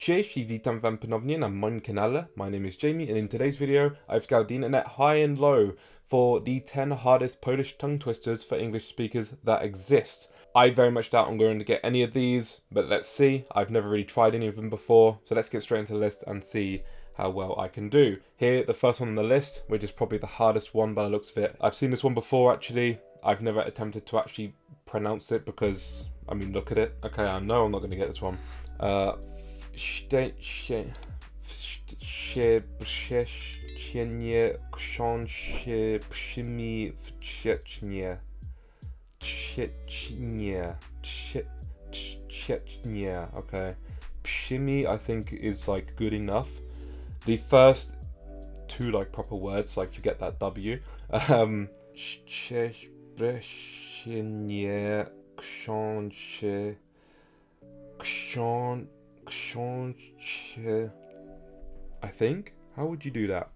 Cześć I witam wam ponownie na moim kanale. My name is Jamie and in today's video I've scoured the internet high and low for the 10 hardest Polish tongue twisters for English speakers that exist. I very much doubt I'm going to get any of these, but let's see. I've never really tried any of them before, so let's get straight into the list and see how well I can do. Here, the first one on the list, which is probably the hardest one by the looks of it. I've seen this one before actually. I've never attempted to actually pronounce it because, I mean, look at it. Okay, I know I'm not going to get this one. Szczebrzeszynie, chrząszcz, brzmi, trzcinie, okay. Brzmi, I think, is like good enough. The first two like proper words, like forget that W. Szczebrzeszynie, chrząszcz, I think. How would you do that?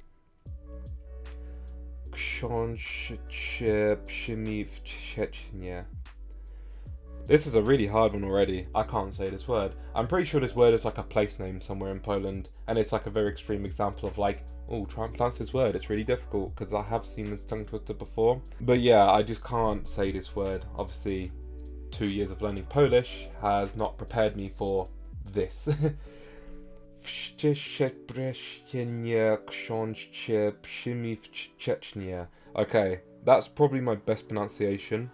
This is a really hard one already. I can't say this word. I'm pretty sure this word is like a place name somewhere in Poland, and it's like a very extreme example of like, oh, try and pronounce this word. It's really difficult because I have seen this tongue twister before. But yeah, I just can't say this word. Obviously, 2 years of learning Polish has not prepared me for this. Okay, that's probably my best pronunciation.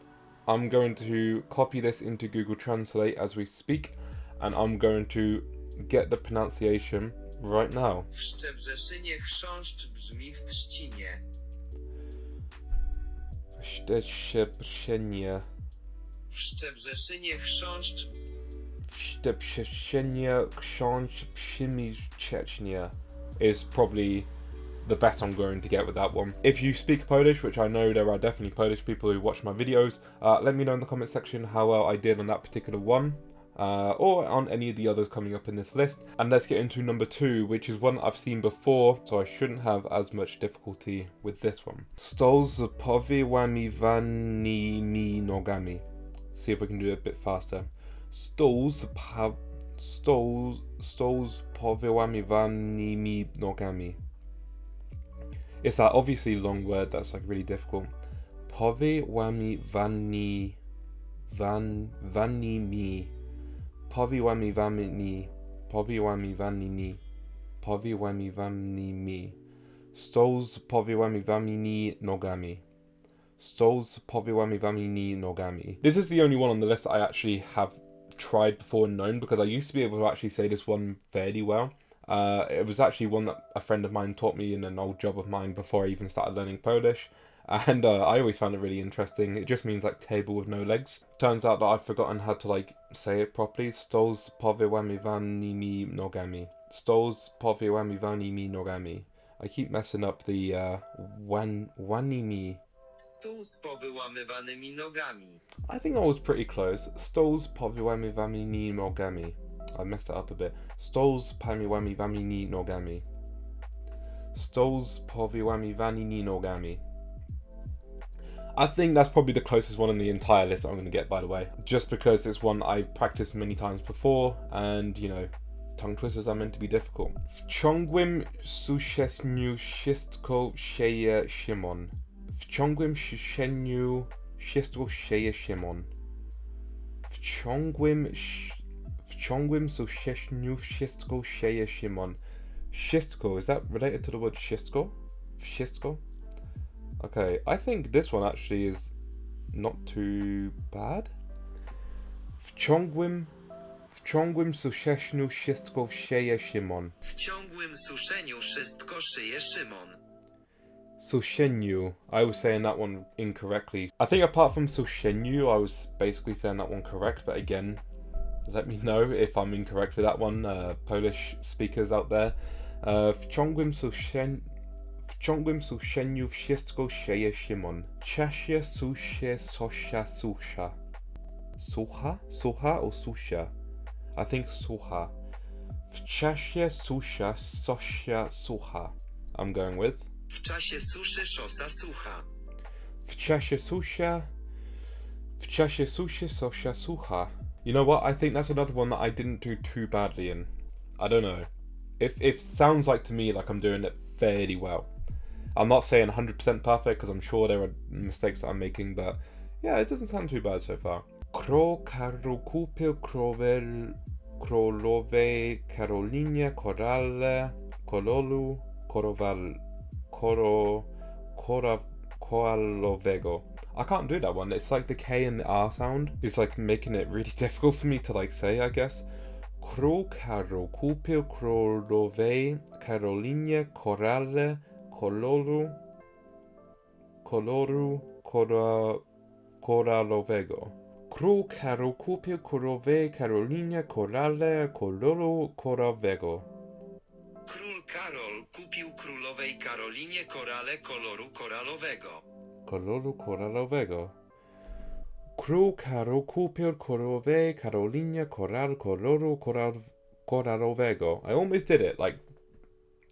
I'm going to copy this into Google Translate as we speak, and I'm going to get the pronunciation right now. W Szczebrzeszynie chrząszcz brzmi w trzcinie. Szczebrzeszynie. W Szczebrzeszynie chrząszcz. W Szczebrzeszynie chrząszcz brzmi w trzcinie is probably the best I'm going to get with that one. If you speak Polish, which I know there are definitely Polish people who watch my videos, let me know in the comment section how well I did on that particular one, or on any of the others coming up in this list. And let's get into number 2, which is one I've seen before, so I shouldn't have as much difficulty with this one. Stół z powyłamywanymi nogami. See if we can do it a bit faster. Stół z powyłamywanymi nogami. It's that obviously long word that's like really difficult. Powyłamywanymi. Stół z powyłamywanymi nogami. Stół z powyłamywanymi nogami. This is the only one on the list that I actually have tried before and known, because I used to be able to actually say this one fairly well. It was actually one that a friend of mine taught me in an old job of mine before I even started learning Polish, and I always found it really interesting. It just means like table with no legs. Turns out that I've forgotten how to like say it properly. Stół z powyłamywanymi nogami. Stół z powyłamywanymi nogami. I keep messing up the wanimi. Stół z powyłamywanymi nogami. I think I was pretty close. Stół z powyłamywanymi nogami. I messed that up a bit. Stół z powyłamywanymi nogami. Stół z powyłamywanymi nogami. I think that's probably the closest one in the entire list I'm going to get, by the way. Just because it's one I've practiced many times before, and, you know, tongue twisters are meant to be difficult. W ciągłym suszeniu szystko szyje Szymon. W ciągłym suszeniu szystko szyje Szymon. W ciągłym suszeniu szystko szyje Szymon. Szystko, is that related to the word szystko? Szystko? Okay, I think this one actually is not too bad. W ciągłym suszeniu szystko szyje Szymon. W ciągłym suszeniu szystko szyje Szymon. Suszeniu. I was saying that one incorrectly. I think apart from suszeniu, I was basically saying that one correct, but again, let me know if I'm incorrect with that one, Polish speakers out there. W ciągłym suszeniu wszystko szyje Szymon. Czasie, susie, szosa, sucha. Sucha? Sucha or susha? I think sucha. W czasie susza, szosa, sucha. I'm going with. W czasie suszy szosa sucha. W czasie suszy, szosa, sucha. You know what? I think that's another one that I didn't do too badly in. I don't know. It sounds like to me like I'm doing it fairly well. I'm not saying 100% perfect because I'm sure there are mistakes that I'm making, but yeah, it doesn't sound too bad so far. Król Karol, kupił królowej, Karolinie, korale, koloru, koralowego. I can't do that one. It's like the K and the R sound. It's like making it really difficult for me to like say, I guess. Król Karol, kupił królowej, Karolinie, korale, koloru, koralowego. Król Karol kupił królowej, Karolinie, korale, koloru, koralowego. Król Karol kupił królowej Karolinie korale koloru koralowego. Koloru koralowego. Król Karol kupił królowej, Karolinie, koloru koralowego. I almost did it, like,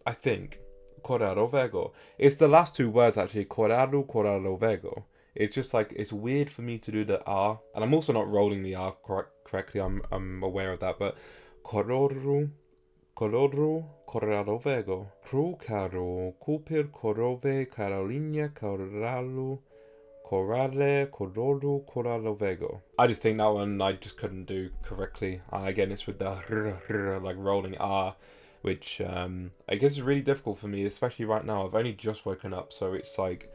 I think. Koralowego. It's the last two words actually, koralowego. It's just like, it's weird for me to do the R, and I'm also not rolling the R correctly, I'm aware of that, but koloru koralowego. Król Karol kupił królowej, Karolinie, korale, koloru koralowego. I just think that one I just couldn't do correctly. Again, it's with the like rolling R, which I guess is really difficult for me, especially right now. I've only just woken up, so it's like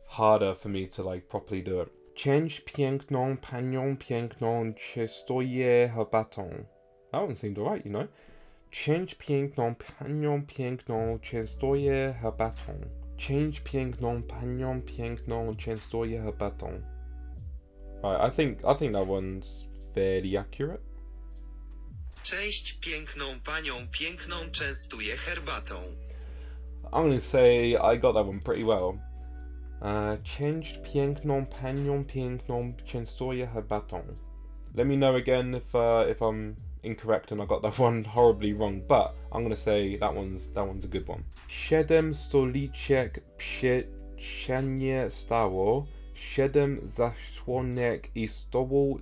harder for me to like properly do it. Część, piękną, Panią, piękną, częstuje, herbatą. That one seemed alright, you know. Część, piękną, Panią, piękną, częstuje, herbatą. Część, piękną, Panią, piękną, częstuje, herbatą. Right, I think that one's fairly accurate. Część piękną panią piękną częstuje herbatą. I'm gonna say I got that one pretty well. Część piękną panią piękną częstuje herbatą. Let me know again if I'm incorrect and I got that one horribly wrong, but I'm gonna say that one's a good one. Siedem stoliczek przy stało, siedem zasłonek i stołu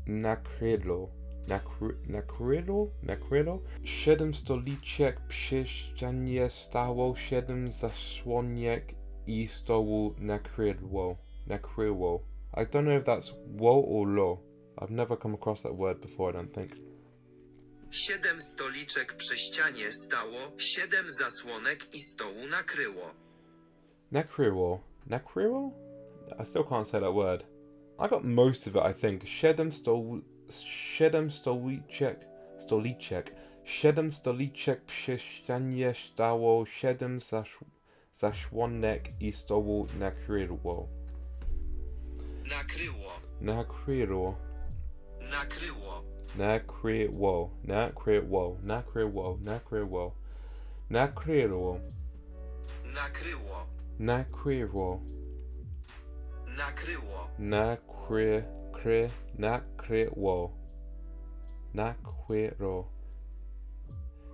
nakryło. Nakryło? Siedem stoliczek przy stało, siedem zasłonek i stołu nakryło. I don't know if that's wo or lo. I've never come across that word before, I don't think. 7 stoliczek przy ścianie stało, 7 zasłonek i stołu nakryło. Nakryło? I still can't say that word. I got most of it, I think. Siedem stoliczek. 7 stoliczek przy ścianie stało, 7 zasłonek i stołu nakryło. Nakryło.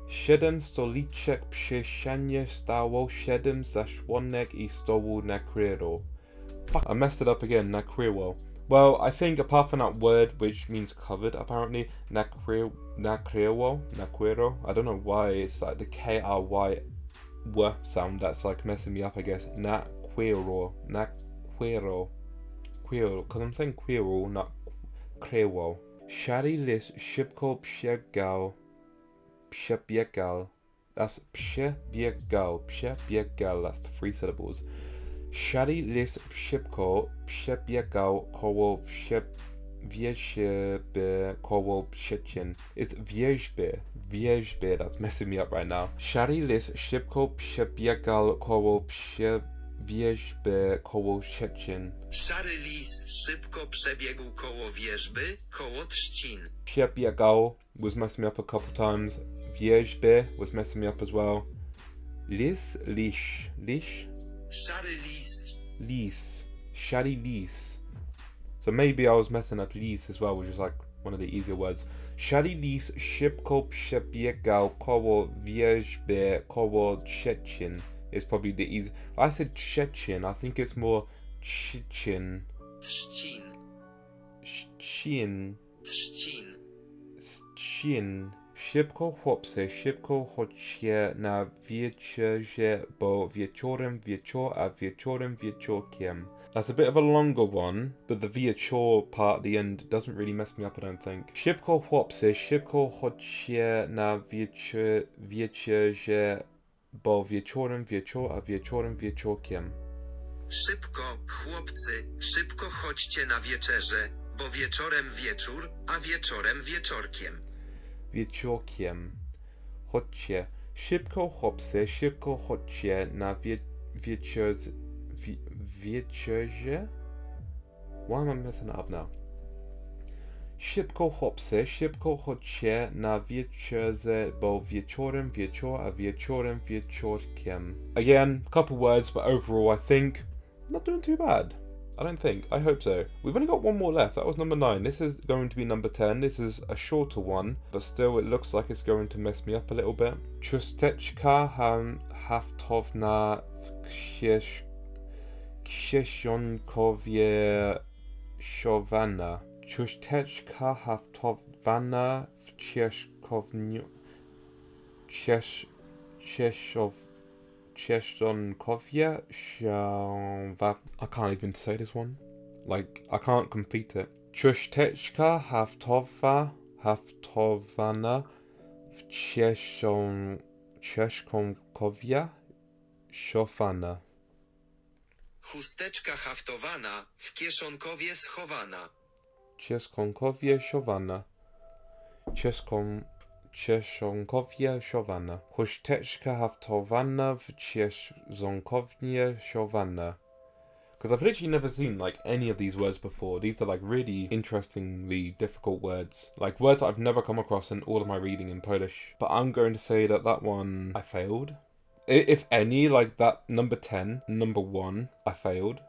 Siedem stoliczek przy ścianie stało, 7 zasłonek i stołu nakryło. Fuck, I messed it up again, nakryło. Well, I think apart from that word, which means covered, apparently, nakryło, I don't know why it's like the K-R-Y w sound that's like messing me up, I guess. Nakryło, because I'm saying quiro, not kryło. Szary lis szybko przebiegał. That's przebiegał, that's 3 syllables. Szary lis szybko przebiegał koło wierzby, koło przyczyn. It's wierzby, that's messing me up right now. Szary lis szybko przebiegał koło wierzby, koło trzcin. Szary lis szybko przebiegł koło wierzby, koło trzcin. Przebiegał was messing me up a couple times. Wierzby was messing me up as well. Lish. Szary lis. Shady lis. So maybe I was messing up lis as well, which is like one of the easier words. Shady lis szybko przebiegał koło wierzby, koło trzcin. Is probably the easy. I said trzcin. I think it's more trzcin. Trzcin. Szybko, chłopcy, szybko chodźcie na wieczerze, bo wieczorem wieczór, a wieczorem wieczorkiem. That's a bit of a longer one, but the wieczór part at the end doesn't really mess me up, I don't think. Szybko, chłopcy, szybko chodźcie na wieczerze, bo wieczorem wieczór, a wieczorem wieczorkiem. Szybko, chłopcy, szybko chodźcie na wieczerze, bo wieczorem wieczór, a wieczorem wieczorkiem. Wieczorkiem. Chodźcie. Szybko, chłopcy, szybko chodźcie na wieczerze. Why am I messing it up now? Szybko, chłopcy, szybko chodźcie na wieczerze, bo wieczorem wieczór, a wieczorem wieczorkiem. Again, couple words, but overall I think not doing too bad. I don't think. I hope so. We've only got one more left. That was number 9. This is going to be number 10. This is a shorter one, but still it looks like it's going to mess me up a little bit. Trzusteczka haftowna w kieszonkowie siowana. Trzusteczka haftowana w kieszonkowie siowana. I can't even say this one. Like, I can't complete it. Trzusteczka haftowana w kieszonkowie siowana. Chusteczka haftowana, w kieszonkowie schowana. Kieszonkowie siowana. Kieszonkowie siowana. Chusteczka haftowana w kieszonkowie siowana. Because I've literally never seen like any of these words before. These are like really interestingly difficult words. Like words I've never come across in all of my reading in Polish. But I'm going to say that that one I failed. If any, like that number 10, number 1, I failed.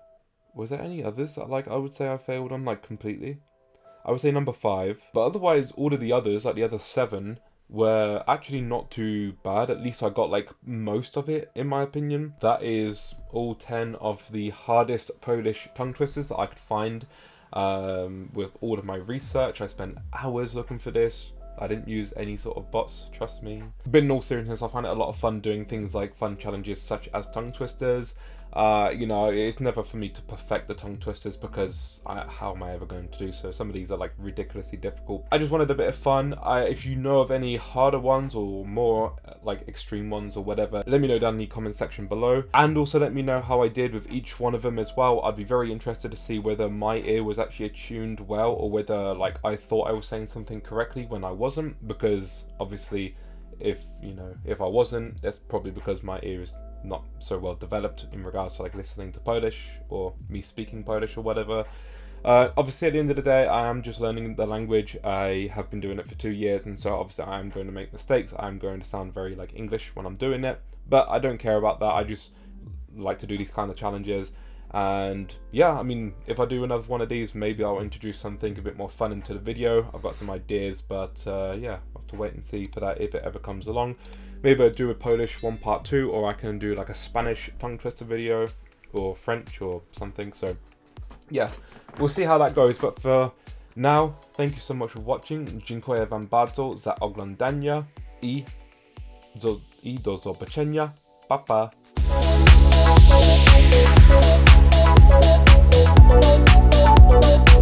Was there any others that like I would say I failed on like completely? I would say number 5. But otherwise all of the others, like the other 7, were actually not too bad. At least I got like most of it in my opinion. That is all 10 of the hardest Polish tongue twisters that I could find with all of my research. I spent hours looking for this. I didn't use any sort of bots, trust me. But in all seriousness, I find it a lot of fun doing things like fun challenges such as tongue twisters. You know, it's never for me to perfect the tongue twisters because how am I ever going to do so? Some of these are like ridiculously difficult. I just wanted a bit of fun. If you know of any harder ones or more like extreme ones or whatever, let me know down in the comment section below. And also let me know how I did with each one of them as well. I'd be very interested to see whether my ear was actually attuned well or whether like I thought I was saying something correctly when I wasn't, because obviously if I wasn't, that's probably because my ear is not so well developed in regards to like listening to Polish or me speaking Polish or whatever. Obviously at the end of the day I am just learning the language. I have been doing it for 2 years, and so obviously I am going to make mistakes. I'm going to sound very like English when I'm doing it, but I don't care about that. I just like to do these kind of challenges. And yeah, I mean, if I do another one of these, maybe I'll introduce something a bit more fun into the video. I've got some ideas, but yeah, I'll have to wait and see for that if it ever comes along. Maybe I'll do a Polish one part 2, or I can do like a Spanish tongue twister video, or French or something. So yeah, we'll see how that goes. But for now, thank you so much for watching. Dziękuję wam bardzo za oglądanie i do zobaczenia. Pa pa! Thank you.